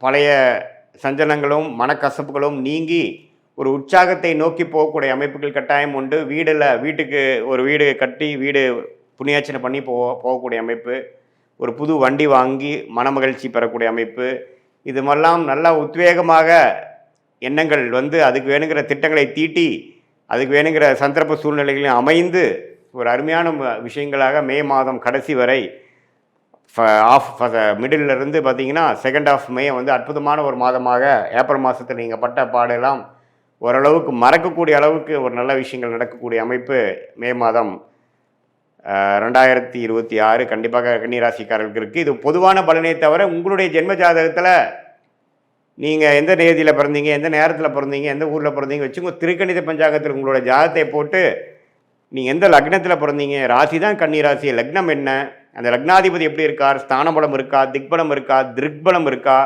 பழைய சஞ்சலங்களும் மனக்கசப்புகளும் நீங்கி ஒரு உற்சாகத்தை நோக்கி போகக்கூடிய அமைப்புகள் கட்டாயம் உண்டு. வீட்டுக்கு ஒரு வீடு கட்டி புண்ணியார்ச்சனை பண்ணி போகக்கூடிய அமைப்பு, ஒரு புது வண்டி வாங்கி மனமகிழ்ச்சி பெறக்கூடிய அமைப்பு, இது மாதிரிலாம் நல்லா உத்வேகமாக எண்ணங்கள் அதுக்கு வேணுங்கிற திட்டங்களை தீட்டி அதுக்கு வேணுங்கிற சந்தர்ப்ப சூழ்நிலைகளையும் அமைந்து ஒரு அருமையான விஷயங்களாக மே மாதம் கடைசி வரை மிடில் இருந்து பார்த்தீங்கன்னா செகண்ட் ஆஃப் மே அற்புதமான ஒரு மாதமாக ஏப்ரல் மாதத்தில் நீங்கள் பட்ட பாடெல்லாம் ஓரளவுக்கு மறக்கக்கூடிய அளவுக்கு ஒரு நல்ல விஷயங்கள் நடக்கக்கூடிய அமைப்பு மே மாதம் 2026 கண்டிப்பாக கன்னிராசிக்காரர்களுக்கு இருக்குது. இது பொதுவான பலனே தவிர உங்களுடைய ஜென்ம ஜாதகத்தில் நீங்கள் எந்த தேதியில் பிறந்தீங்க, எந்த நேரத்தில் பிறந்தீங்க, எந்த ஊரில் பிறந்தீங்க வச்சுங்க. திருக்கணித பஞ்சாங்கத்தில் உங்களோட ஜாதகத்தை போட்டு நீங்கள் எந்த லக்னத்தில் பிறந்தீங்க, ராசி தான் கன்னிராசி, லக்னம் என்ன, அந்த லக்னாதிபதி எப்படி இருக்கார், ஸ்தானபலம் இருக்கா, திக்பலம் இருக்கா, திருக்பலம் இருக்கா,